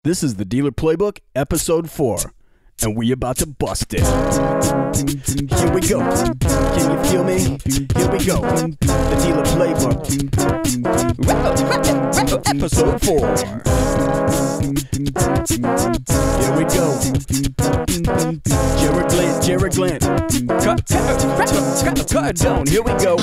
This is the Dealer Playbook, Episode 4, and we about to bust it. Here we go. Can you feel me? Here we go. The Dealer Playbook, Episode 4. Here we go. Jarrod Glandt, Cardone, here we go.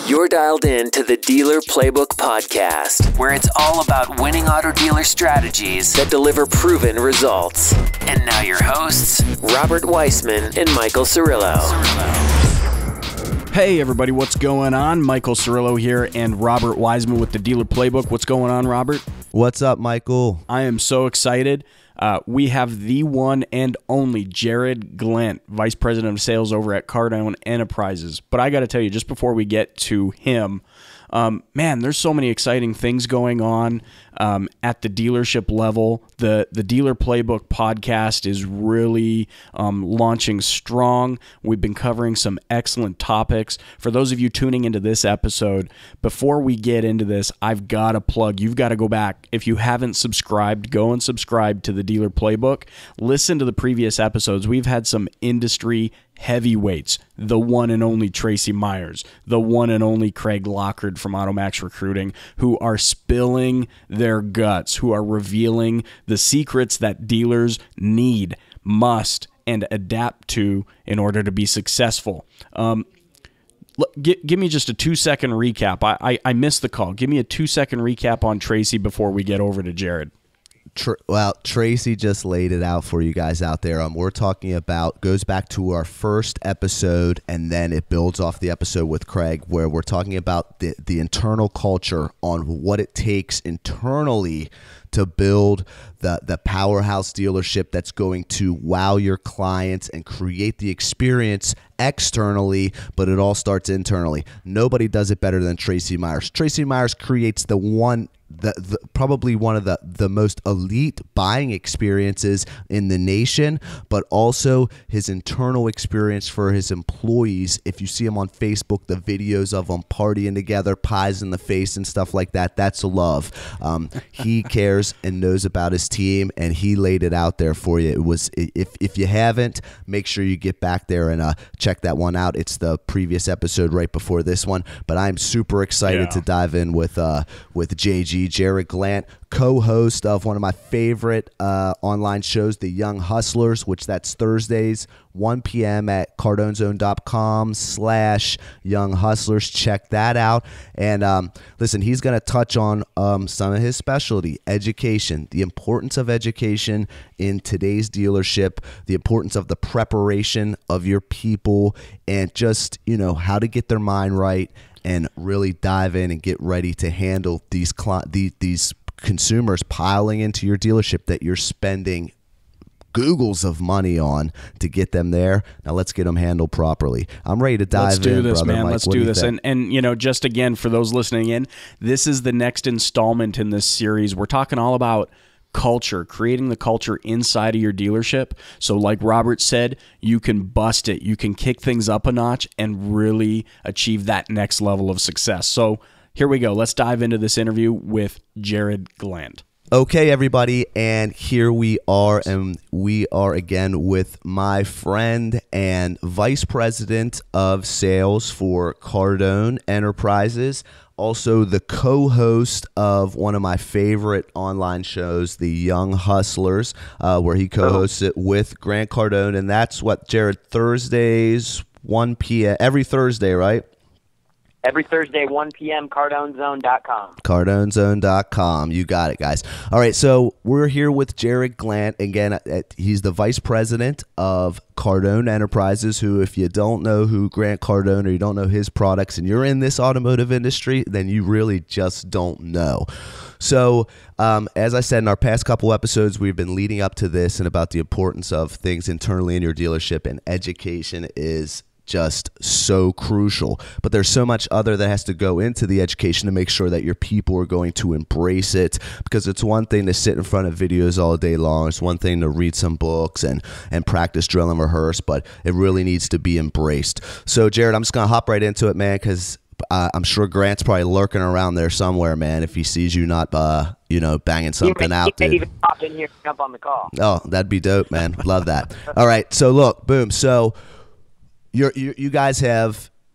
You're dialed in to the Dealer Playbook podcast, where it's all about winning auto dealer strategies that deliver proven results. And now your hosts, Robert Weissman and Michael Cirillo. Hey everybody, what's going on? Michael Cirillo here and Robert Weissman with the Dealer Playbook. What's going on, Robert? What's up, Michael? I am so excited. We have the one and only Jarrod Glandt, Vice President of Sales over at Cardone Enterprises. But I got to tell you, just before we get to him, man, there's so many exciting things going on at the dealership level. The Dealer Playbook podcast is really launching strong. We've been covering some excellent topics. For those of you tuning into this episode, before we get into this, I've got to plug. You've got to go back. If you haven't subscribed, go and subscribe to the Dealer Playbook. Listen to the previous episodes. We've had some industry heavyweights, the one and only Tracy Myers, the one and only Craig Lockard from AutoMax Recruiting, who are spilling their guts, who are revealing the secrets that dealers need, must, and adapt to in order to be successful. Give me just a 2-second recap. I missed the call. Give me a 2-second recap on Tracy before we get over to Jarrod. Well, Tracy just laid it out for you guys out there. We're talking about, goes back to our first episode, and then it builds off the episode with Craig, where we're talking about the internal culture on what it takes internally to build the powerhouse dealership that's going to wow your clients and create the experience externally, but it all starts internally. Nobody does it better than Tracy Myers. Tracy Myers creates probably one of the most elite buying experiences in the nation, but also his internal experience for his employees. If you see him on Facebook, the videos of them partying together, pies in the face and stuff like that, that's love. He cares and knows about his team, and he laid it out there for you. It was, if you haven't, make sure you get back there and check that one out. It's the previous episode right before this one, but I'm super excited to dive in with JG, Jarrod Glandt, co-host of one of my favorite online shows, The Young Hustlers, which that's Thursdays, 1 p.m. at cardonezone.com/Young Hustlers. Check that out. And listen, he's going to touch on some of his specialty, education, the importance of education in today's dealership, the importance of the preparation of your people, and just, how to get their mind right and really dive in and get ready to handle these consumers piling into your dealership that you're spending Googles of money on to get them there. Now let's get them handled properly. I'm ready to dive in. Let's do this, brother man. Mike. Let's What do this. think? And just again, for those listening in, this is the next installment in this series. We're talking all about culture, creating the culture inside of your dealership. So like Robert said, you can bust it. You can kick things up a notch and really achieve that next level of success. So here we go. Let's dive into this interview with Jarrod Glandt. Okay, everybody, and here we are, and we are again with my friend and Vice President of Sales for Cardone Enterprises, also the co-host of one of my favorite online shows, The Young Hustlers, where he co-hosts it with Grant Cardone, and that's what, Jarrod, Thursdays, 1 p.m., every Thursday, right? Every Thursday, 1 p.m., CardoneZone.com. CardoneZone.com. You got it, guys. All right, so we're here with Jarrod Glandt. Again, he's the Vice President of Cardone Enterprises, who, if you don't know who Grant Cardone or you don't know his products and you're in this automotive industry, then you really just don't know. So, as I said in our past couple episodes, we've been leading up to this and about the importance of things internally in your dealership, and education is just so crucial. But there's so much other that has to go into the education to make sure that your people are going to embrace it, because it's one thing to sit in front of videos all day long. It's one thing to read some books and practice, drill, and rehearse, but it really needs to be embraced. So, Jarrod, I'm just going to hop right into it, man, because I'm sure Grant's probably lurking around there somewhere, man. If he sees you not, banging something out, He dude. may even pop in here and jump on the call. Oh, that'd be dope, man. Love that. All right, so look, boom. So you guys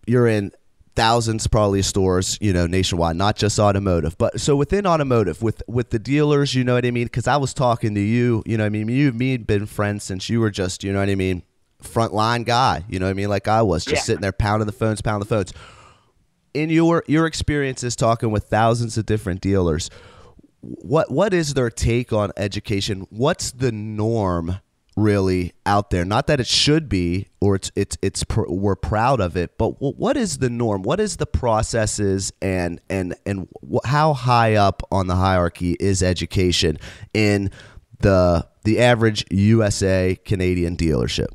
you're in thousands probably stores, nationwide, not just automotive. But so within automotive, with the dealers, you know what I mean? Because I was talking to you, you know what I mean? You and me had been friends since you were just, you know what I mean, frontline guy, you know what I mean? Like I was just sitting there pounding the phones. In your experiences talking with thousands of different dealers, what is their take on education? What's the norm really out there? Not that it should be, or we're proud of it, but what is the norm? What is the processes, and how high up on the hierarchy is education in the average USA Canadian dealership?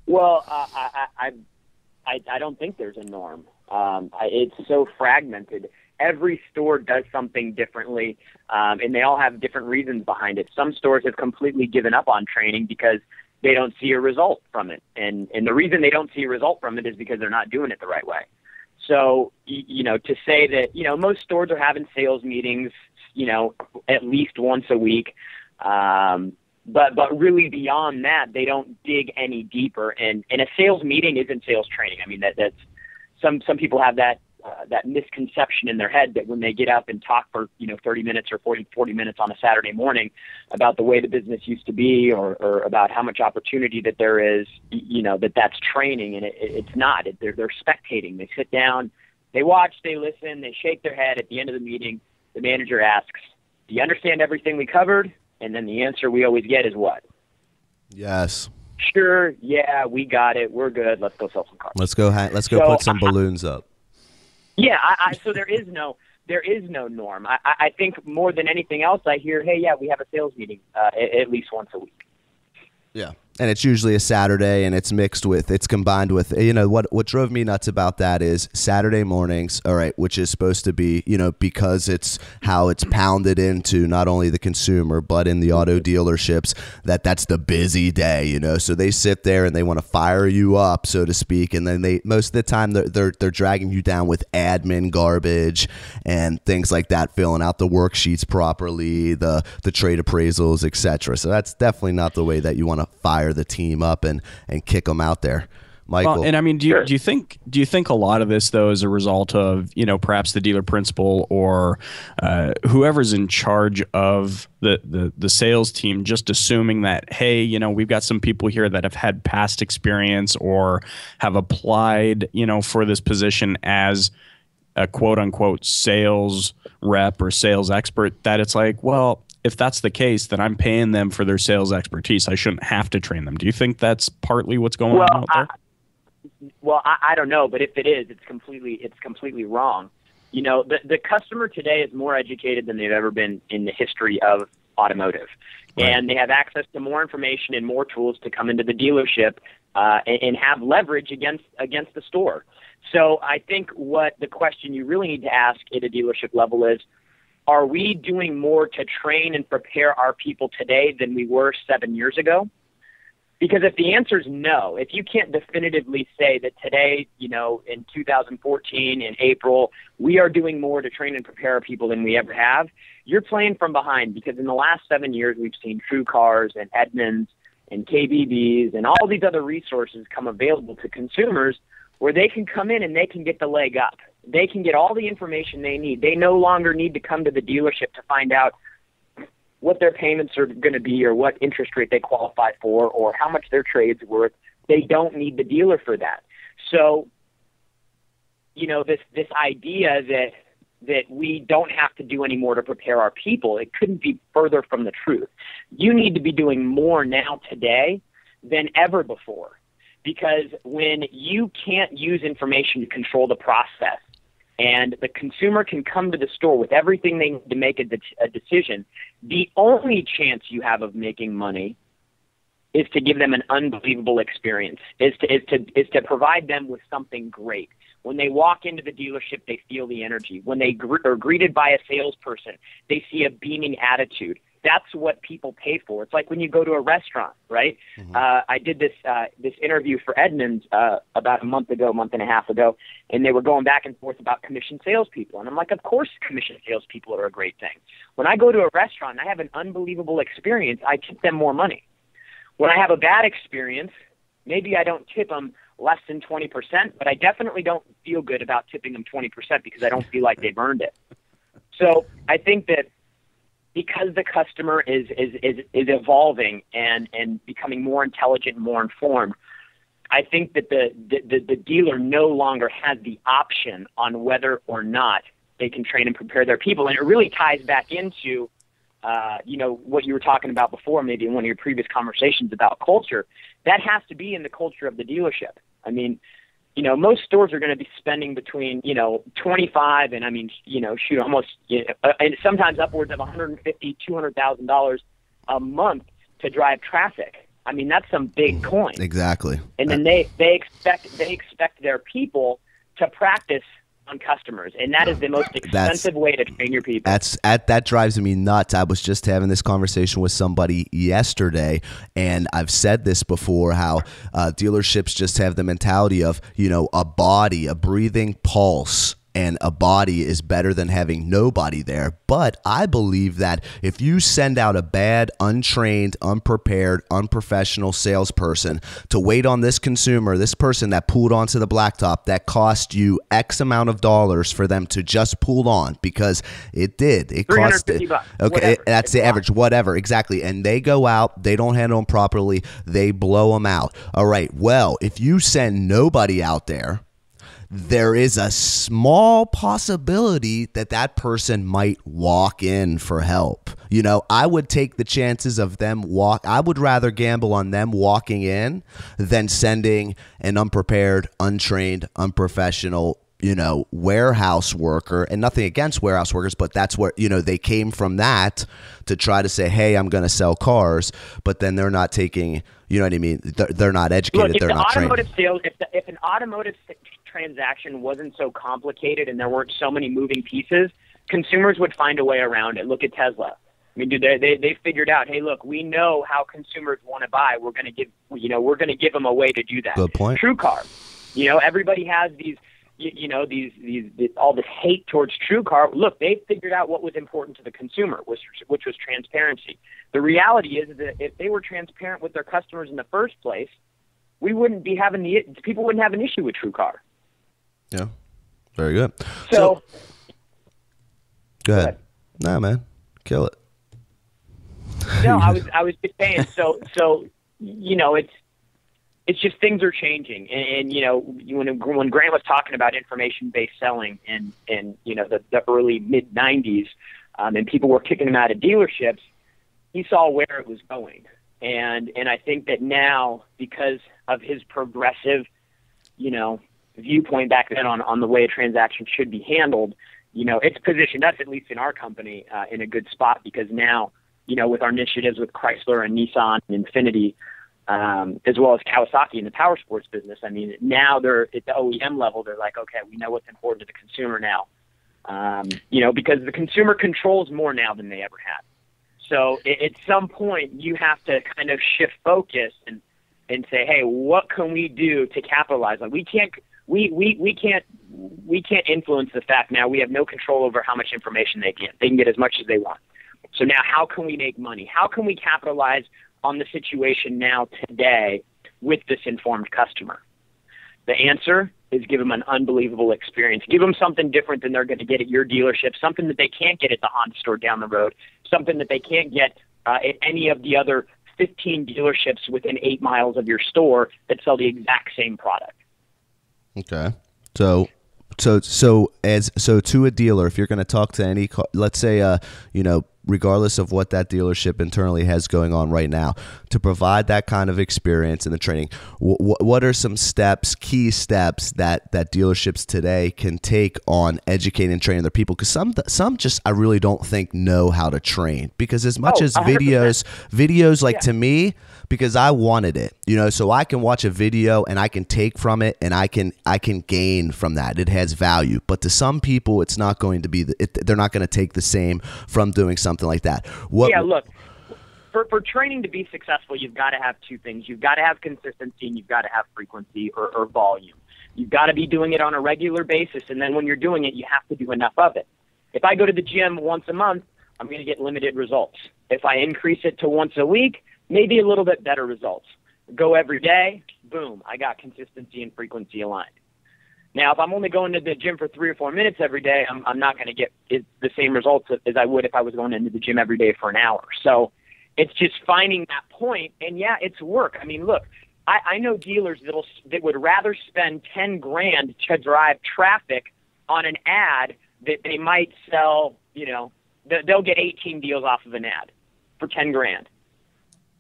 Well, I don't think there's a norm. It's so fragmented. Every store does something differently, and they all have different reasons behind it. Some stores have completely given up on training because they don't see a result from it. And the reason they don't see a result from it is because they're not doing it the right way. So, to say that, most stores are having sales meetings, at least once a week. But really beyond that, they don't dig any deeper. And a sales meeting isn't sales training. I mean, that's some people have that misconception in their head that when they get up and talk for 30 minutes or 40 minutes on a Saturday morning about the way the business used to be, or about how much opportunity that there is, that's training, and it's not. They're spectating. They sit down, they watch, they listen, they shake their head. At the end of the meeting, the manager asks, "Do you understand everything we covered?" And then the answer we always get is what? Yes. Sure. Yeah, we got it. We're good. Let's go sell some cars. Let's go put some balloons up. Yeah. So there is no norm. I think more than anything else, I hear, "Hey, yeah, we have a sales meeting at least once a week." Yeah. And it's usually a Saturday, and it's combined with, what drove me nuts about that is Saturday mornings, all right, which is supposed to be, because it's how it's pounded into not only the consumer, but in the auto dealerships, that's the busy day, so they sit there and they want to fire you up, so to speak. And then most of the time they're dragging you down with admin garbage and things like that, filling out the worksheets properly, the trade appraisals, etc. So that's definitely not the way that you want to fire the team up and kick them out there. Michael. Well, and I mean, do you think a lot of this though is a result of perhaps the dealer principal or whoever's in charge of the sales team just assuming that, hey, we've got some people here that have had past experience or have applied for this position as a quote unquote sales rep or sales expert, that it's like, well, if that's the case, then I'm paying them for their sales expertise. I shouldn't have to train them. Do you think that's partly what's going on out there? I don't know, but if it is, it's completely wrong. The customer today is more educated than they've ever been in the history of automotive. Right. And they have access to more information and more tools to come into the dealership and have leverage against the store. So I think what the question you really need to ask at a dealership level is, are we doing more to train and prepare our people today than we were 7 years ago? Because if the answer is no, if you can't definitively say that today, in 2014, in April, we are doing more to train and prepare our people than we ever have, you're playing from behind, because in the last 7 years, we've seen True Cars and Edmunds and KBBs and all these other resources come available to consumers where they can come in and they can get the leg up. They can get all the information they need. They no longer need to come to the dealership to find out what their payments are going to be or what interest rate they qualify for or how much their trade's worth. They don't need the dealer for that. So, this idea that we don't have to do any more to prepare our people, it couldn't be further from the truth. You need to be doing more now today than ever before, because when you can't use information to control the process, and the consumer can come to the store with everything they need to make a decision, the only chance you have of making money is to give them an unbelievable experience, is to provide them with something great. When they walk into the dealership, they feel the energy. When they are greeted by a salesperson, they see a beaming attitude. that's what people pay for. It's like when you go to a restaurant, right? I did this interview for Edmunds about a month and a half ago, and they were going back and forth about commission salespeople. And I'm like, of course commission salespeople are a great thing. When I go to a restaurant and I have an unbelievable experience, I tip them more money. When I have a bad experience, maybe I don't tip them less than 20%, but I definitely don't feel good about tipping them 20% because I don't feel like they've earned it. So I think that because the customer is evolving and becoming more intelligent and more informed, I think that the dealer no longer has the option on whether or not they can train and prepare their people. And it really ties back into what you were talking about before, maybe in one of your previous conversations about culture. That has to be in the culture of the dealership. I mean, most stores are going to be spending between, 25 and almost, and sometimes upwards of $150,000, $200,000 a month to drive traffic. I mean, that's some big coin. Exactly. And then they expect their people to practice on customers, and that is the most expensive way to train your people. That drives me nuts. I was just having this conversation with somebody yesterday, and I've said this before, how dealerships just have the mentality of, a body, a breathing pulse, and a body is better than having nobody there. But I believe that if you send out a bad, untrained, unprepared, unprofessional salesperson to wait on this consumer, this person that pulled onto the blacktop, that cost you X amount of dollars for them to just pull on, because it did. It cost $350. Okay, that's the average, whatever, exactly. And they go out, they don't handle them properly, they blow them out. All right, well, if you send nobody out there, there is a small possibility that person might walk in for help. I would take the chances of them I would rather gamble on them walking in than sending an unprepared, untrained, unprofessional, warehouse worker. And nothing against warehouse workers, but that's where, they came from that to try to say, hey, I'm going to sell cars, but then they're not taking, you know what I mean? They're not educated. Look, they're not trained. If an automotive transaction wasn't so complicated and there weren't so many moving pieces, consumers would find a way around it. Look at Tesla. I mean, they figured out, hey, look, we know how consumers want to buy. We're going to give them a way to do that. Good point. TrueCar. Everybody has these all this hate towards TrueCar. Look, they figured out what was important to the consumer, which was transparency. The reality is that if they were transparent with their customers in the first place, people wouldn't have an issue with TrueCar. Yeah, very good. So go ahead. No, man, kill it. No, I was just saying. So it's just things are changing, and when Grant was talking about information-based selling in the early mid '90s, and people were kicking him out of dealerships, he saw where it was going, and I think that now, because of his progressive, viewpoint back then on the way a transaction should be handled, it's positioned us, at least in our company, in a good spot, because now, with our initiatives with Chrysler and Nissan and Infiniti, as well as Kawasaki in the power sports business, I mean, now they're at the OEM level, they're like, okay, we know what's important to the consumer now, because the consumer controls more now than they ever had. So at some point, you have to kind of shift focus and say, hey, what can we do to capitalize on? We can't influence the fact now we have no control over how much information they get. They can get as much as they want. So now how can we make money? How can we capitalize on the situation now today with this informed customer? The answer is give them an unbelievable experience. Give them something different than they're going to get at your dealership, something that they can't get at the Honda store down the road, something that they can't get at any of the other 15 dealerships within 8 miles of your store that sell the exact same product. Okay. So to a dealer, if you're going to talk to any, let's say, regardless of what that dealership internally has going on right now, to provide that kind of experience in the training, what are some key steps that dealerships today can take on educating and training their people? Because some just, I really don't think know how to train, because as much as 100%. videos like, to me, because I wanted it, so I can watch a video and I can take from it and I can gain from that. It has value, but to some people, it's not going to be, they're not going to take the same from doing something something like that. Yeah, look, for training to be successful, you've got to have two things. You've got to have consistency and you've got to have frequency or volume. You've got to be doing it on a regular basis, and then when you're doing it, you have to do enough of it. If I go to the gym once a month, I'm going to get limited results. If I increase it to once a week, maybe a little bit better results. Go every day, boom, I got consistency and frequency aligned. Now, if I'm only going to the gym for 3 or 4 minutes every day, I'm not going to get the same results as I would if I was going into the gym every day for an hour. So it's just finding that point, and yeah, it's work. I mean, look, I know dealers that would rather spend $10,000 to drive traffic on an ad that they might sell, they'll get 18 deals off of an ad for $10,000.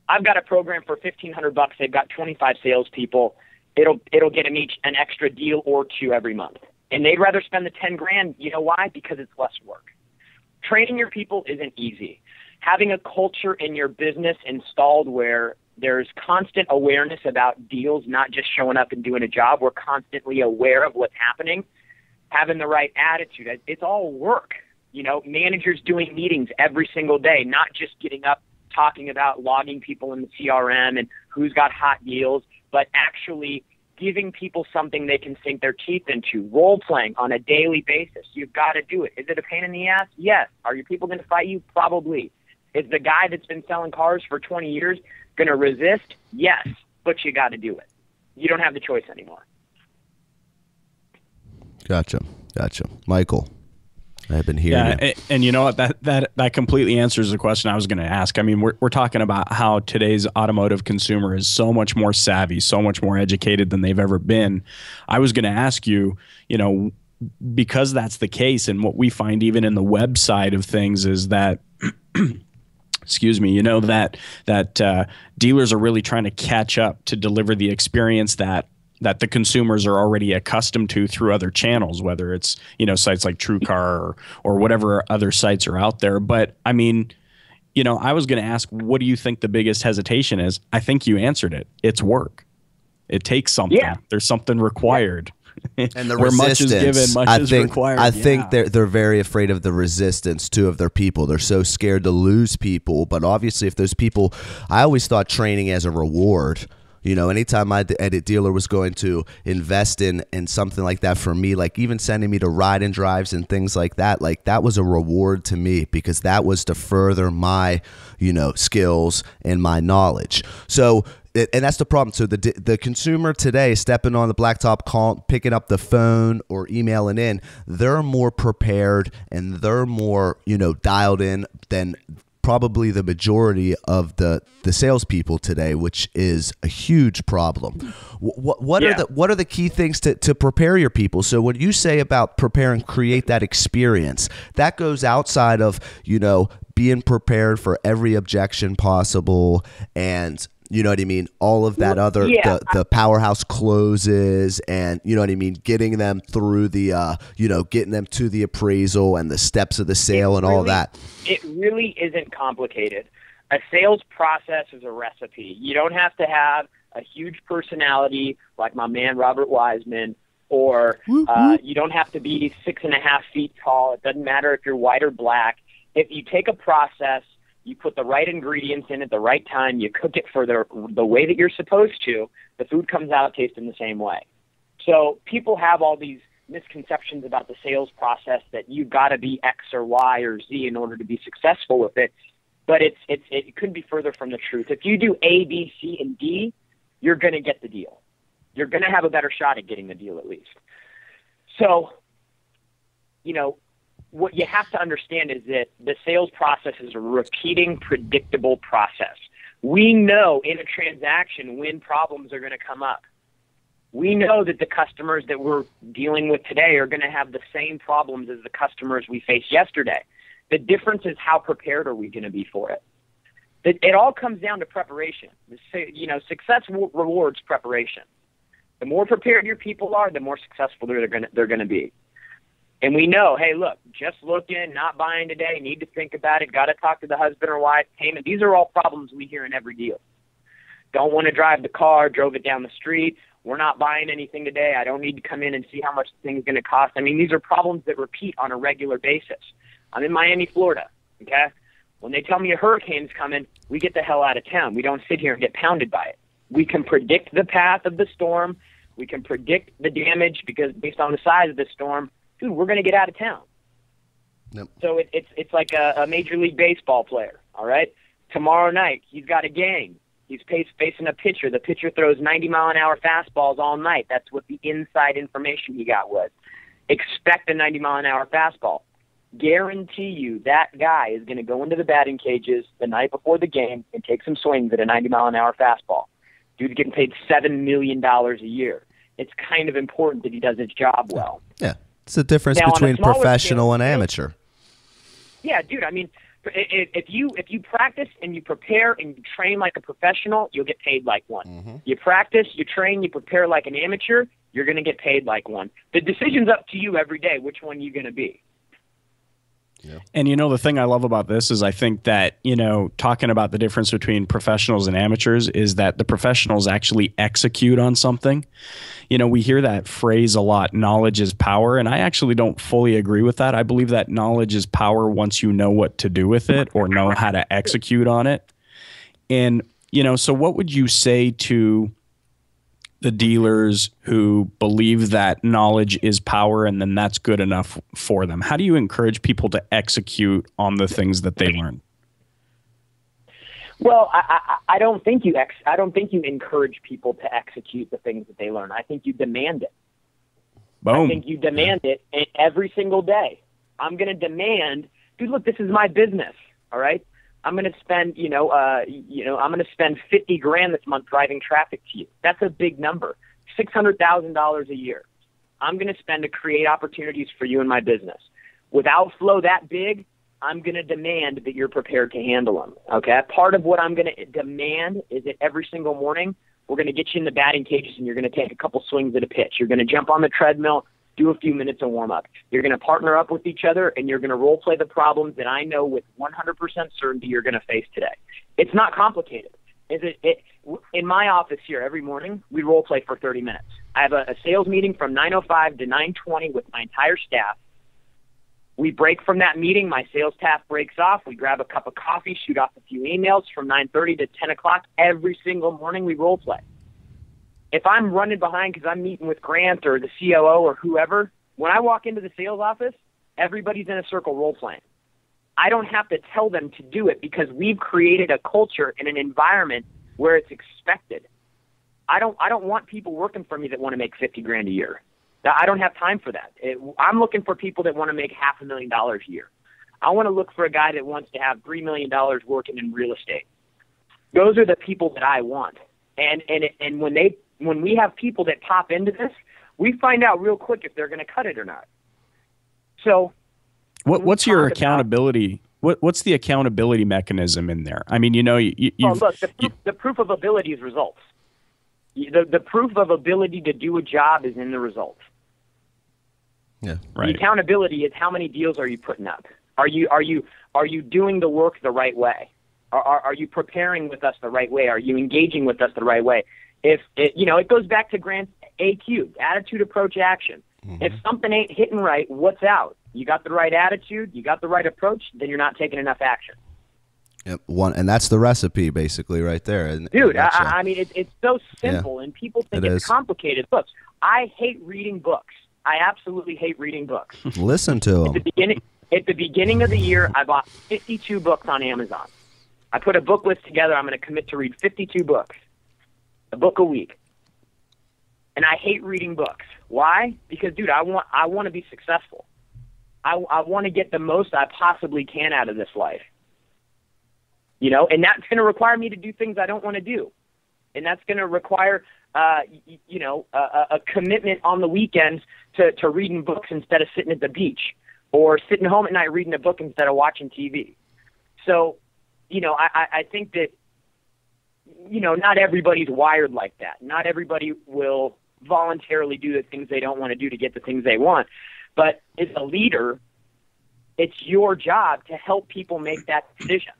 I've got a program for $1,500. They've got 25 salespeople. It'll get them each an extra deal or two every month. And they'd rather spend the $10,000. You know why? Because it's less work. Training your people isn't easy. Having a culture in your business installed where there's constant awareness about deals, not just showing up and doing a job. We're constantly aware of what's happening. Having the right attitude. It's all work. Managers doing meetings every single day, not just getting up talking about logging people in the CRM and who's got hot deals, but actually giving people something they can sink their teeth into, role-playing on a daily basis. You've got to do it. Is it a pain in the ass? Yes. Are your people going to fight you? Probably. Is the guy that's been selling cars for 20 years going to resist? Yes, but you got to do it. You don't have the choice anymore. Gotcha. Michael, I've been hearing you. And you know what? That completely answers the question I was going to ask. I mean, we're talking about how today's automotive consumer is so much more savvy, so much more educated than they've ever been. I was going to ask you, because that's the case, and what we find even in the web side of things is that excuse me, that dealers are really trying to catch up to deliver the experience that the consumers are already accustomed to through other channels, whether it's, sites like TrueCar or whatever other sites are out there. But I mean, I was going to ask, what do you think the biggest hesitation is? I think you answered it. It's work. It takes something. Yeah. There's something required. And the where resistance, much is given, much is required. I think they're very afraid of the resistance too of their people. They're so scared to lose people. But obviously, if those people, I always thought training as a reward. Anytime my edit dealer was going to invest in something like that for me, like even sending me to ride and drives and things like that was a reward to me because that was to further my, skills and my knowledge. So. And that's the problem. So the consumer today stepping on the blacktop, picking up the phone or emailing in, they're more prepared and they're more, dialed in than probably the majority of the salespeople today, which is a huge problem. What are the key things to prepare your people? So when you say about prepare and create that experience, that goes outside of, being prepared for every objection possible and you know what I mean? All of that other, the powerhouse closes and, you know what I mean? Getting them through the, getting them to the appraisal and the steps of the sale and all that. It really isn't complicated. A sales process is a recipe. You don't have to have a huge personality like my man Robert Wiseman, or you don't have to be 6.5 feet tall. It doesn't matter if you're white or black. If you take a process, you put the right ingredients in at the right time, you cook it for the way that you're supposed to, the food comes out tasting the same way. So people have all these misconceptions about the sales process that you've got to be X or Y or Z in order to be successful with it. But it couldn't be further from the truth. If you do A, B, C, and D, you're going to get the deal. You're going to have a better shot at getting the deal at least. So, what you have to understand is that the sales process is a repeating, predictable process. We know in a transaction when problems are going to come up. We know that the customers that we're dealing with today are going to have the same problems as the customers we faced yesterday. The difference is how prepared are we going to be for it. It all comes down to preparation. Success rewards preparation. The more prepared your people are, the more successful they're going to be. And we know, hey, look, just looking, not buying today, need to think about it, got to talk to the husband or wife, payment. These are all problems we hear in every deal. Don't want to drive the car, drove it down the street. We're not buying anything today. I don't need to come in and see how much the thing's going to cost. I mean, these are problems that repeat on a regular basis. I'm in Miami, Florida, okay? When they tell me a hurricane's coming, we get the hell out of town. We don't sit here and get pounded by it. We can predict the path of the storm. We can predict the damage because based on the size of the storm, dude, we're going to get out of town. Yep. So it's like a Major League Baseball player, all right? Tomorrow night, he's got a game. He's facing a pitcher. The pitcher throws 90-mile-an-hour fastballs all night. That's what the inside information he got was. Expect a 90-mile-an-hour fastball. Guarantee you that guy is going to go into the batting cages the night before the game and take some swings at a 90-mile-an-hour fastball. Dude's getting paid $7 million a year. It's kind of important that he does his job well. Yeah, it's the difference Now, between professional scale, and amateur. Yeah, dude, I mean, if you practice and you prepare and you train like a professional, you'll get paid like one. Mm-hmm. You practice, you train, you prepare like an amateur, you're going to get paid like one. The decision's up to you every day which one you're going to be. Yeah. And, the thing I love about this is I think that, talking about the difference between professionals and amateurs is that the professionals actually execute on something. We hear that phrase a lot, knowledge is power. And I actually don't fully agree with that. I believe that knowledge is power once you know what to do with it or know how to execute on it. And, so what would you say to the dealers who believe that knowledge is power and then that's good enough for them? How do you encourage people to execute on the things that they learn? Well, I don't think you encourage people to execute the things that they learn. I think you demand it. Boom. I think you demand it every single day. I'm going to demand, dude, look, this is my business. All right. I'm going to spend, I'm going to spend $50,000 this month driving traffic to you. That's a big number. $600,000 a year. I'm going to spend to create opportunities for you in my business. With outflow that big, I'm going to demand that you're prepared to handle them. Okay. Part of what I'm going to demand is that every single morning we're going to get you in the batting cages and you're going to take a couple swings at a pitch. You're going to jump on the treadmill, do a few minutes of warm up. You're going to partner up with each other and you're going to role play the problems that I know with 100% certainty you're going to face today. It's not complicated. In my office here every morning, we role play for 30 minutes. I have a sales meeting from 9:05 to 9:20 with my entire staff. We break from that meeting. My sales staff breaks off. We grab a cup of coffee, shoot off a few emails from 9:30 to 10 o'clock. Every single morning we role play. If I'm running behind because I'm meeting with Grant or the COO or whoever, when I walk into the sales office, everybody's in a circle role playing. I don't have to tell them to do it because we've created a culture and an environment where it's expected. I don't want people working for me that want to make $50,000 a year. I don't have time for that. I'm looking for people that want to make $500,000 a year. I want to look for a guy that wants to have $3 million working in real estate. Those are the people that I want. And when we have people that pop into this, we find out real quick if they're going to cut it or not. So, what's your accountability? What's the accountability mechanism in there? I mean, look, the proof of ability is results. The proof of ability to do a job is in the results. Yeah, right. The accountability is how many deals are you putting up? Are you doing the work the right way? Are you preparing with us the right way? Are you engaging with us the right way? It goes back to Grant's AQ, attitude, approach, action. Mm-hmm. If something ain't hitting right, what's out? You got the right attitude, you got the right approach, then you're not taking enough action. Yep, and that's the recipe, basically, right there. Dude, I mean, it's so simple, and people think it's complicated. Look, I hate reading books. I absolutely hate reading books. Listen to them. At the beginning of the year, I bought 52 books on Amazon. I put a book list together. I'm going to commit to read 52 books, a book a week. And I hate reading books. Why? Because, dude, I want to be successful. I want to get the most I possibly can out of this life. And that's going to require me to do things I don't want to do. And that's going to require, a commitment on the weekends to reading books instead of sitting at the beach or sitting home at night reading a book instead of watching TV. So, I think that, not everybody's wired like that. Not everybody will voluntarily do the things they don't want to do to get the things they want. But as a leader, it's your job to help people make that decision.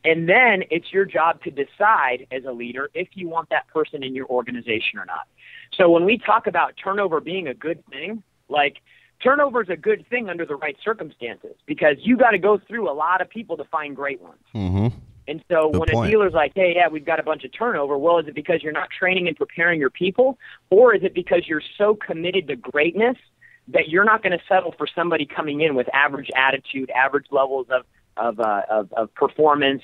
And then it's your job to decide as a leader if you want that person in your organization or not. So when we talk about turnover being a good thing, like turnover is a good thing under the right circumstances because you got to go through a lot of people to find great ones. Mm-hmm. And so Good when point. a dealer's like, hey, yeah, we've got a bunch of turnover, well, is it because you're not training and preparing your people, or is it because you're so committed to greatness that you're not going to settle for somebody coming in with average attitude, average levels of performance?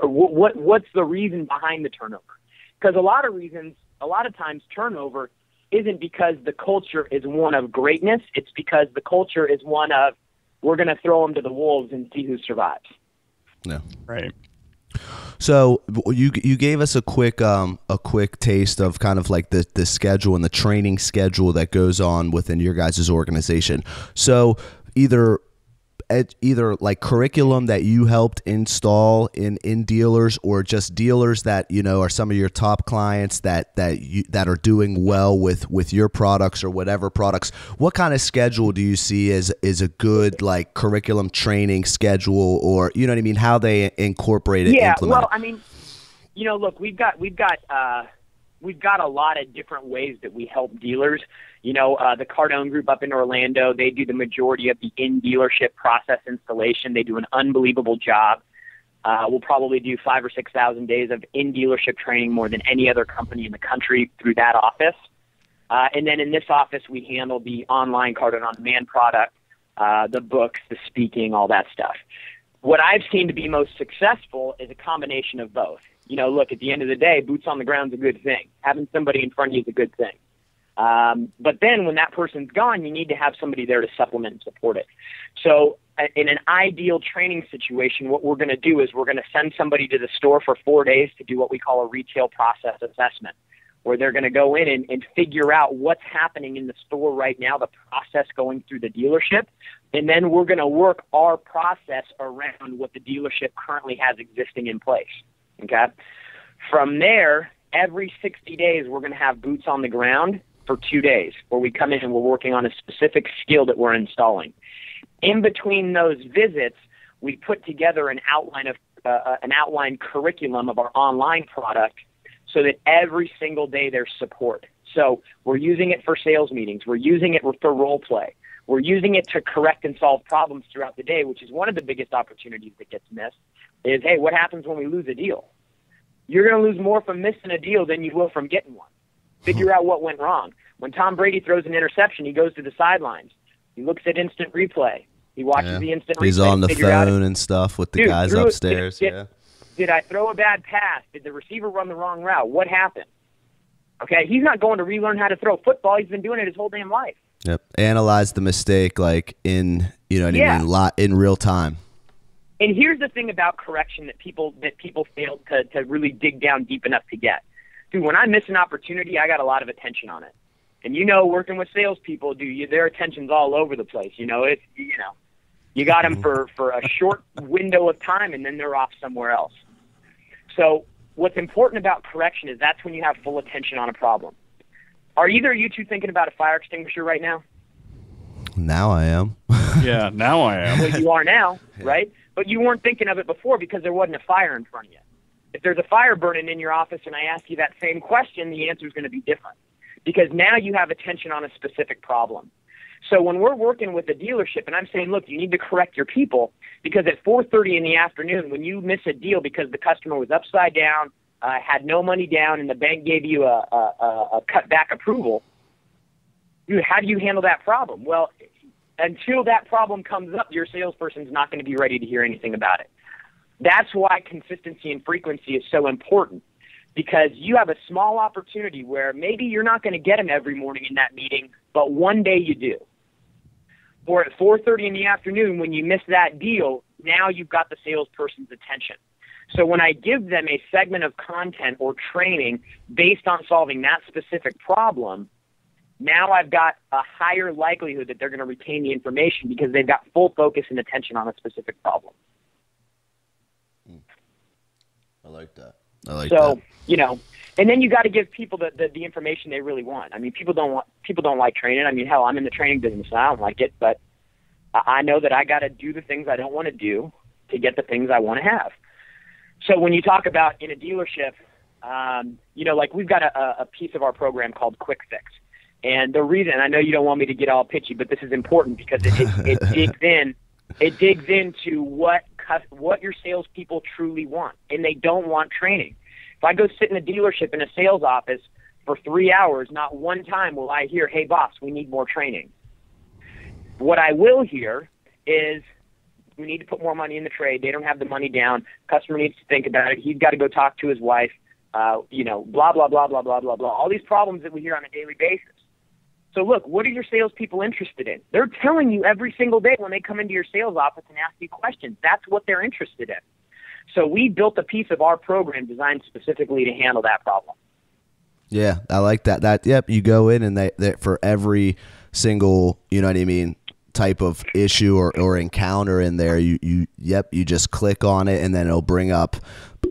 What's the reason behind the turnover? Because a lot of times turnover isn't because the culture is one of greatness. It's because the culture is one of, we're going to throw them to the wolves and see who survives. Yeah. Right. So you gave us a quick taste of kind of like the schedule and the training schedule that goes on within your guys' organization. So either like curriculum that you helped install in dealers, or just dealers that are some of your top clients that are doing well with your products or whatever products. What kind of schedule do you see as a good like curriculum training schedule, or what I mean, how they incorporate it? Yeah, implement well, it? I mean, look, we've got a lot of different ways that we help dealers. The Cardone group up in Orlando, they do the majority of the in-dealership process installation. They do an unbelievable job. We'll probably do 5,000 or 6,000 days of in-dealership training, more than any other company in the country, through that office. And then in this office, we handle the online Cardone On Demand product, the books, the speaking, all that stuff. What I've seen to be most successful is a combination of both. Look, at the end of the day, boots on the ground is a good thing. Having somebody in front of you is a good thing. But then when that person's gone, you need to have somebody there to supplement and support it. So in an ideal training situation, what we're going to do is we're going to send somebody to the store for 4 days to do what we call a retail process assessment, where they're going to go in and figure out what's happening in the store right now, the process going through the dealership. And then we're going to work our process around what the dealership currently has existing in place. Okay. From there, every 60 days, we're going to have boots on the ground for 2 days, where we come in and we're working on a specific skill that we're installing. In between those visits, we put together an outline curriculum of our online product, so that every single day there's support. So we're using it for sales meetings. We're using it for role play. We're using it to correct and solve problems throughout the day, which is one of the biggest opportunities that gets missed, is, hey, what happens when we lose a deal? You're going to lose more from missing a deal than you will from getting one. Figure out what went wrong. When Tom Brady throws an interception, he goes to the sidelines. He looks at instant replay. He watches the instant replay. He's on the phone and stuff with the guys upstairs. Did I throw a bad pass? Did the receiver run the wrong route? What happened? Okay, he's not going to relearn how to throw football. He's been doing it his whole damn life. Yep. Analyze the mistake like in in real time. And here's the thing about correction that people fail to really dig down deep enough to get. Dude, when I miss an opportunity, I got a lot of attention on it. And working with salespeople, their attention's all over the place. You got them for a short window of time, and then they're off somewhere else. So what's important about correction is that's when you have full attention on a problem. Are either of you two thinking about a fire extinguisher right now? Now I am. Yeah, now I am. Well, you are now, right? But you weren't thinking of it before because there wasn't a fire in front of you. If there's a fire burning in your office and I ask you that same question, the answer is going to be different, because now you have attention on a specific problem. So when we're working with a dealership and I'm saying, look, you need to correct your people, because at 4:30 in the afternoon, when you miss a deal because the customer was upside down, had no money down, and the bank gave you a cutback approval, how do you handle that problem? Well, until that problem comes up, your salesperson's not going to be ready to hear anything about it. That's why consistency and frequency is so important, because you have a small opportunity where maybe you're not going to get them every morning in that meeting, but one day you do. Or at 4:30 in the afternoon, when you miss that deal, now you've got the salesperson's attention. So when I give them a segment of content or training based on solving that specific problem, now I've got a higher likelihood that they're going to retain the information because they've got full focus and attention on a specific problem. I like that. So, and then you got to give people the information they really want. I mean, people don't like training. I mean, hell, I'm in the training business and I don't like it, but I know that I got to do the things I don't want to do to get the things I want to have. So when you talk about in a dealership, like we've got a piece of our program called Quick Fix. And the reason, I know you don't want me to get all pitchy, but this is important because it digs into what your salespeople truly want, and they don't want training. If I go sit in a dealership in a sales office for 3 hours, not one time will I hear, "Hey boss, we need more training." What I will hear is, "We need to put more money in the trade. They don't have the money down. Customer needs to think about it. He's got to go talk to his wife." Blah, blah, blah, blah, blah, blah, blah. All these problems that we hear on a daily basis. So look, what are your salespeople interested in? They're telling you every single day when they come into your sales office and ask you questions. That's what they're interested in. So we built a piece of our program designed specifically to handle that problem. Yeah, I like that. Yep, you go in and they for every single, type of issue or encounter in there, you just click on it and then it'll bring up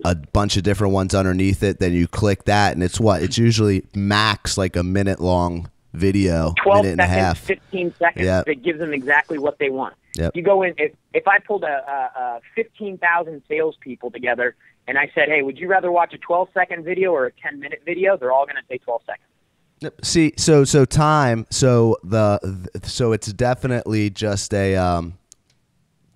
a bunch of different ones underneath it. Then you click that and it's usually max like a minute long video, 12 minute seconds, and a half, 15 seconds. Yep. That gives them exactly what they want. Yep. You go in, if I pulled a 15,000 salespeople together and I said, "Hey, would you rather watch a 12-second video or a 10-minute video?" They're all going to say 12 seconds. See, so time, so it's definitely just it's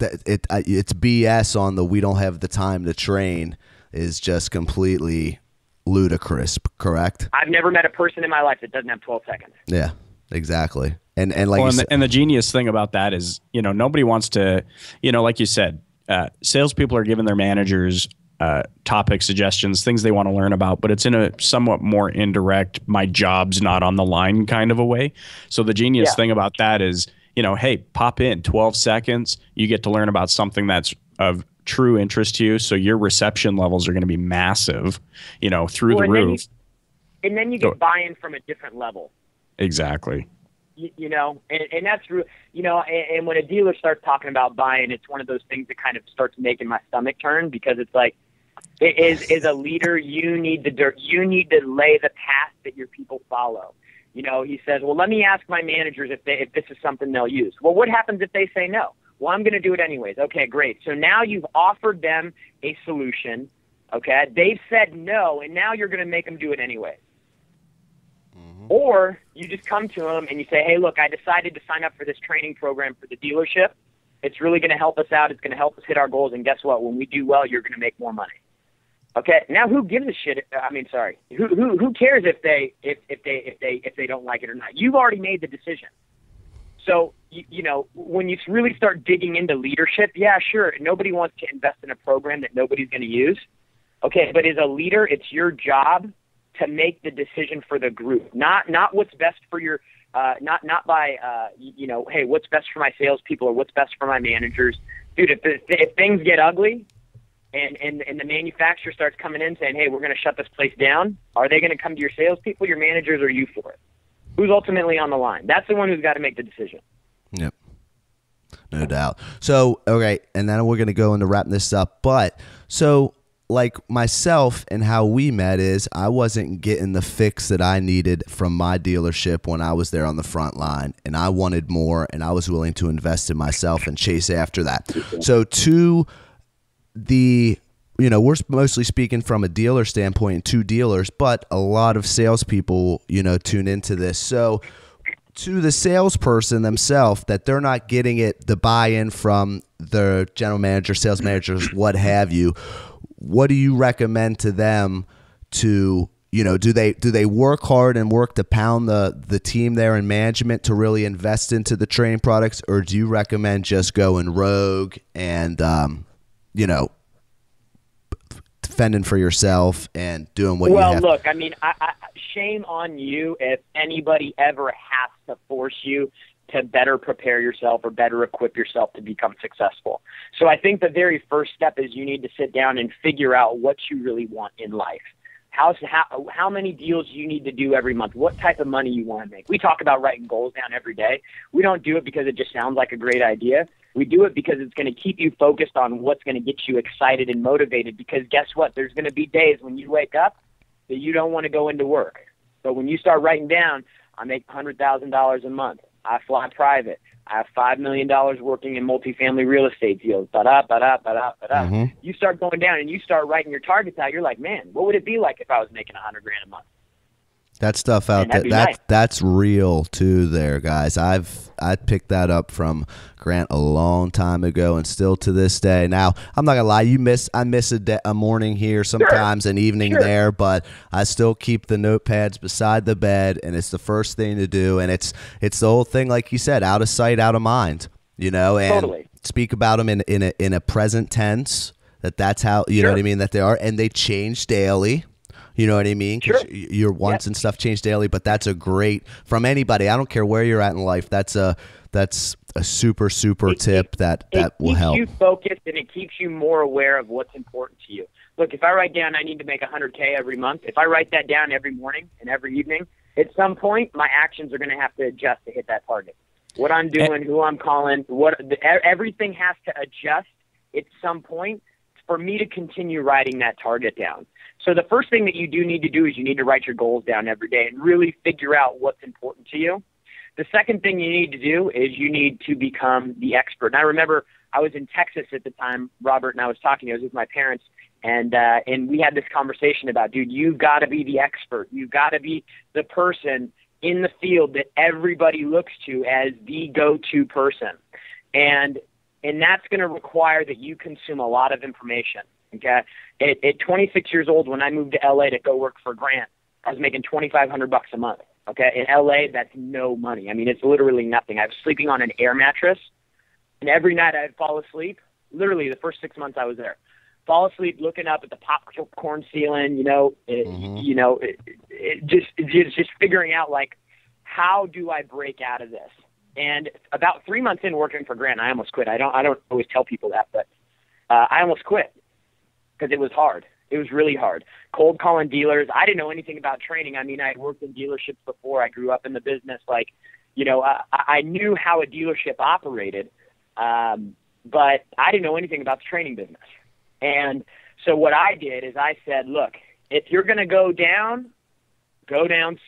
BS on the "we don't have the time to train" is just completely ludicrous, correct? I've never met a person in my life that doesn't have 12 seconds. Yeah, exactly. And like the genius thing about that is, nobody wants to, like you said, salespeople are giving their managers topic suggestions, things they want to learn about, but it's in a somewhat more indirect, my job's not on the line kind of a way. So the genius thing about that is, hey, pop in 12 seconds. You get to learn about something that's of true interest to you. So your reception levels are going to be massive, through the roof. And then you get buy-in from a different level. Exactly. And that's true. And when a dealer starts talking about buy-in, it's one of those things that kind of starts making my stomach turn, because it's like, as a leader, you need to lay the path that your people follow. He says, "Well, let me ask my managers if this is something they'll use." Well, what happens if they say no? Well, I'm going to do it anyways. Okay, great. So now you've offered them a solution. Okay, they've said no, and now you're going to make them do it anyways. Mm-hmm. Or you just come to them and you say, "Hey, look, I decided to sign up for this training program for the dealership. It's really going to help us out. It's going to help us hit our goals. And guess what? When we do well, you're going to make more money." Okay. Now, who gives a shit? Who cares if they don't like it or not? You've already made the decision. So, when you really start digging into leadership, yeah, sure, nobody wants to invest in a program that nobody's going to use. Okay, but as a leader, it's your job to make the decision for the group, not what's best for your, not by, hey, what's best for my salespeople or what's best for my managers. Dude, if things get ugly and the manufacturer starts coming in saying, "Hey, we're going to shut this place down," are they going to come to your salespeople, your managers, or you for it? Who's ultimately on the line? That's the one who's got to make the decision. Yep. No doubt. So, okay, and then we're going to go into wrapping this up. But, so, like myself and how we met is I wasn't getting the fix that I needed from my dealership when I was there on the front line. And I wanted more, and I was willing to invest in myself and chase after that. So, to the... we're mostly speaking from a dealer standpoint, to dealers, but a lot of salespeople, tune into this. So to the salesperson themselves, that they're not getting the buy-in from the general manager, sales managers, what have you, what do you recommend to them to, do they work hard and work to pound the team there in management to really invest into the training products, or do you recommend just going rogue and, fending for yourself and doing what you have? Well, look, I shame on you if anybody ever has to force you to better prepare yourself or better equip yourself to become successful. So I think the very first step is you need to sit down and figure out what you really want in life. How many deals you need to do every month, what type of money you want to make. We talk about writing goals down every day. We don't do it because it just sounds like a great idea. We do it because it's going to keep you focused on what's going to get you excited and motivated, because guess what? There's going to be days when you wake up that you don't want to go into work. But when you start writing down, I make $100,000 a month. I fly private. I have $5 million working in multifamily real estate deals. Mm-hmm. You start going down and you start writing your targets out. You're like, man, what would it be like if I was making $100,000 a month? That stuff out there, that's real too there, guys. I picked that up from Grant a long time ago and still to this day. Now, I'm not going to lie, I miss a morning here sometimes, an evening there, but I still keep the notepads beside the bed, and it's the first thing to do, and it's the whole thing, like you said, out of sight, out of mind, and totally. Speak about them in a present tense, that's how, you know what I mean, that they are, and they change daily. You know what I mean? Sure. Your wants and stuff change daily, but that's a great, from anybody, I don't care where you're at in life, that's a super tip that will help. It keeps you focused, and it keeps you more aware of what's important to you. Look, if I write down I need to make $100K every month, if I write that down every morning and every evening, at some point my actions are going to have to adjust to hit that target. What I'm doing, who I'm calling, everything has to adjust at some point for me to continue writing that target down. So the first thing that you do need to do is you need to write your goals down every day and really figure out what's important to you. The second thing you need to do is you need to become the expert. And I remember I was in Texas at the time, Robert, and I was with my parents, and we had this conversation about, dude, you've got to be the expert. You've got to be the person in the field that everybody looks to as the go-to person. And that's going to require that you consume a lot of information. Okay. At 26 years old, when I moved to LA to go work for Grant, I was making $2,500 a month. Okay. In LA, that's no money. I mean, it's literally nothing. I was sleeping on an air mattress, and every night I'd fall asleep. Literally the first 6 months I was there, fall asleep looking up at the popcorn ceiling, just figuring out, like, how do I break out of this? And about 3 months in working for Grant, I almost quit. I don't always tell people that, but I almost quit because it was hard. It was really hard. Cold calling dealers. I didn't know anything about training. I mean, I had worked in dealerships before. I grew up in the business. Like, I knew how a dealership operated, but I didn't know anything about the training business. And so what I did is I said, look, if you're going to go down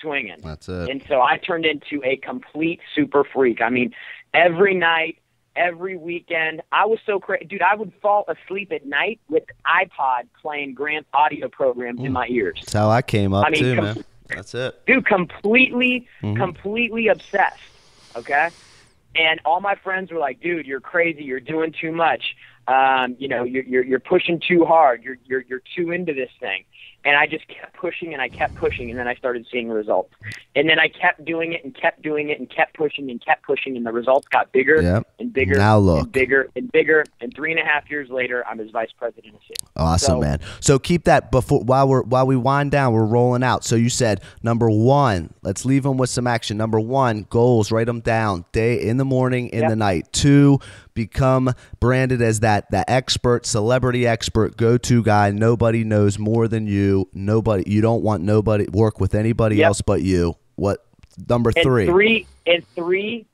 swinging. That's it. And so I turned into a complete super freak. I mean, every night, every weekend, I was so crazy. Dude, I would fall asleep at night with iPod playing Grant's audio programs in my ears. That's how I came up too, man. That's it. Dude, completely obsessed, okay? And all my friends were like, dude, you're crazy. You're doing too much. You're pushing too hard. You're too into this thing. And I just kept pushing, and I kept pushing, and then I started seeing results. And then I kept doing it and kept doing it and kept pushing, and the results got bigger and bigger and bigger and bigger. And 3.5 years later, I'm his vice president of sales. Awesome, man. So keep that while we wind down, we're rolling out. So you said, number one, let's leave them with some action. Number one, goals, write them down, day in the morning, in the night. 2, become branded as that expert, celebrity expert, go-to guy. Nobody knows more than you. You don't want nobody work with anybody else but you. What number 3? And 3,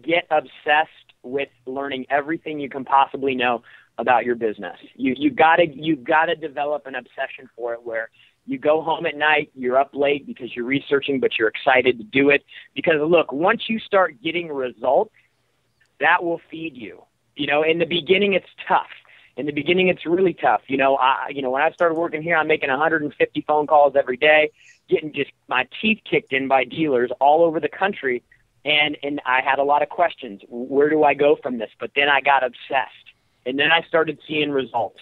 get obsessed with learning everything you can possibly know about your business. You've got to develop an obsession for it, where you go home at night, you're up late because you're researching, but you're excited to do it. Because look, once you start getting results, that will feed you. In the beginning, it's tough. In the beginning, it's really tough. When I started working here, I'm making 150 phone calls every day, getting just my teeth kicked in by dealers all over the country. And I had a lot of questions. Where do I go from this? But then I got obsessed, and then I started seeing results.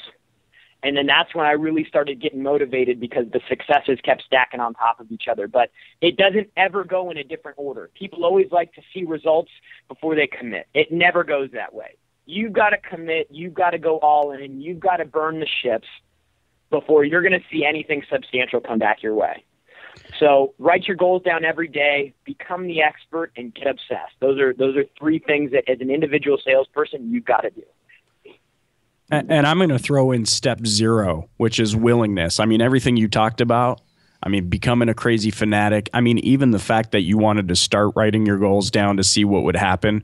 And then that's when I really started getting motivated, because the successes kept stacking on top of each other. But it doesn't ever go in a different order. People always like to see results before they commit. It never goes that way. You've got to commit. You've got to go all in, and you've got to burn the ships before you're going to see anything substantial come back your way. So write your goals down every day, become the expert, and get obsessed. Those are 3 things that, as an individual salesperson, you've got to do. And I'm going to throw in step 0, which is willingness. I mean, everything you talked about, I mean, becoming a crazy fanatic. I mean, even the fact that you wanted to start writing your goals down to see what would happen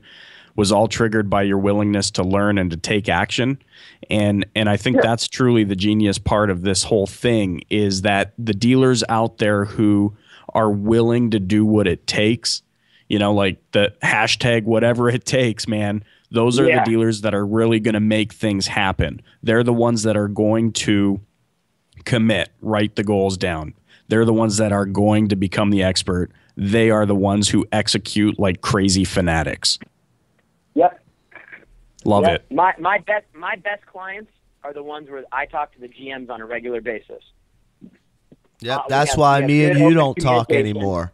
was all triggered by your willingness to learn and to take action. And I think that's truly the genius part of this whole thing, is that the dealers out there who are willing to do what it takes, like the hashtag whatever it takes, man, those are the dealers that are really going to make things happen. They're the ones that are going to commit, write the goals down. They're the ones that are going to become the expert. They are the ones who execute like crazy fanatics. Yep. Love it. My best clients are the ones where I talk to the GMs on a regular basis. Yep, that's why me and you don't talk anymore.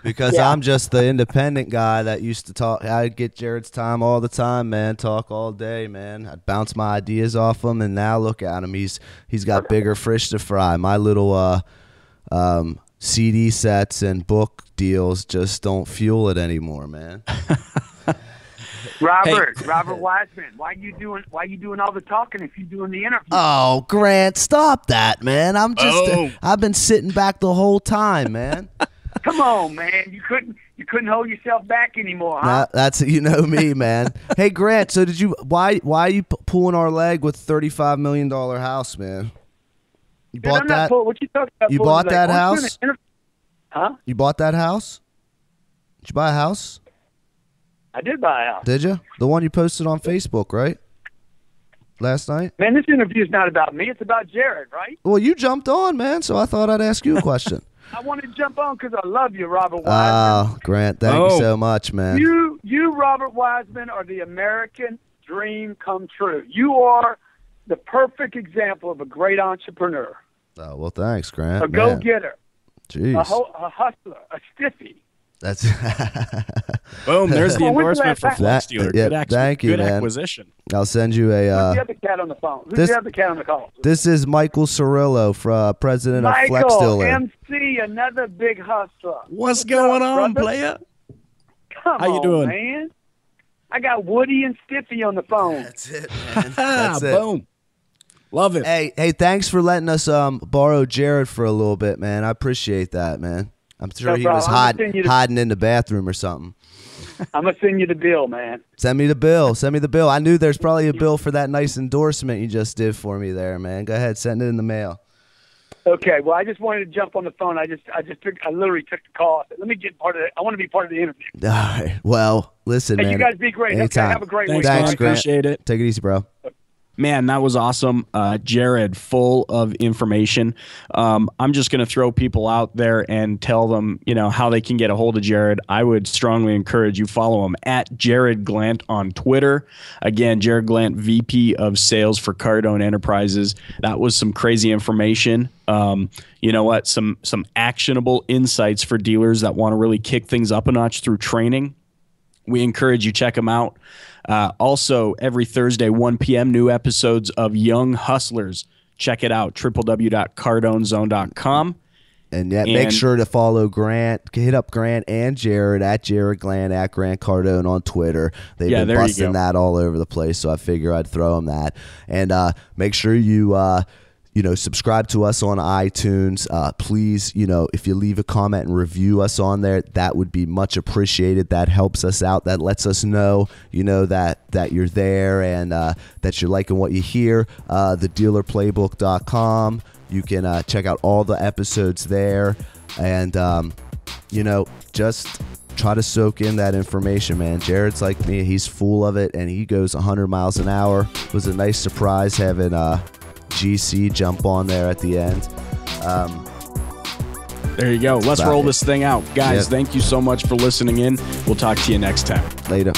Because I'm just the independent guy that used to talk. I'd get Jarrod's time all the time, man. Talk all day, man. I'd bounce my ideas off him, and now look at him. He's got bigger fish to fry. My little CD sets and book deals just don't fuel it anymore, man. Robert Wiseman, why you doing all the talking if you're doing the interview? Oh, Grant, stop that, man. I've been sitting back the whole time, man. Come on, man. You couldn't hold yourself back anymore, huh? That's you know me, man. Hey, Grant. So why are you pulling our leg with $35 million house, man? You bought that? What you talking about? You bought that house? Huh? You bought that house? Did you buy a house? I did buy a house. Did you? The one you posted on Facebook, right? Last night? Man, this interview is not about me. It's about Jarrod, right? Well, you jumped on, man, so I thought I'd ask you a question. I wanted to jump on because I love you, Robert Wiseman. Oh, Grant, thank you so much, man. You, Robert Wiseman, are the American dream come true. You are the perfect example of a great entrepreneur. Oh, well, thanks, Grant. A go-getter. Jeez. A hustler. A stiffy. That's boom. There's the endorsement for Flex Dealer. Yeah, thank you, good man. acquisition. I'll send you a. Who's the other cat on the phone? Who's the other cat on the call? This is Michael Cirillo, president of Flex Dealer. MC, another big hustler. What's going on, brother? Player? How you doing, man? I got Woody and Stiffy on the phone. That's it, man. That's it. Boom. Love it. Hey, thanks for letting us borrow Jarrod for a little bit, man. I appreciate that, man. I'm sure he was hiding in the bathroom or something. I'm going to send you the bill, man. Send me the bill. Send me the bill. I knew there's probably a bill for that nice endorsement you just did for me there, man. Go ahead. Send it in the mail. Okay. Well, I just wanted to jump on the phone. I literally took the call. I said, let me get part of it. I want to be part of the interview. All right. Well, listen, man. You guys be great. Anytime. Okay, have a great week. Thanks, Grant. Appreciate it. Take it easy, bro. Man, that was awesome. Jarrod, full of information. I'm just going to throw people out there and tell them, how they can get a hold of Jarrod. I would strongly encourage you follow him at Jarrod Glandt on Twitter. Again, Jarrod Glandt, VP of Sales for Cardone Enterprises. That was some crazy information. You know what? Some actionable insights for dealers that want to really kick things up a notch through training. We encourage you check them out. Also, every Thursday, 1 p.m., new episodes of Young Hustlers. Check it out, www.cardonezone.com. And make sure to follow Grant. Hit up Grant and Jarrod at Jarrod Glandt at Grant Cardone on Twitter. They've been busting that all over the place, so I figure I'd throw them that. And make sure you subscribe to us on iTunes. Please, if you leave a comment and review us on there, that would be much appreciated. That helps us out. That lets us know, that you're there and that you're liking what you hear. TheDealerPlaybook.com. You can check out all the episodes there. And, just try to soak in that information, man. Jarrod's like me. He's full of it, and he goes 100 miles an hour. It was a nice surprise having GC jump on there at the end. There you go. Let's roll this thing out. Guys, thank you so much for listening in. We'll talk to you next time. Later.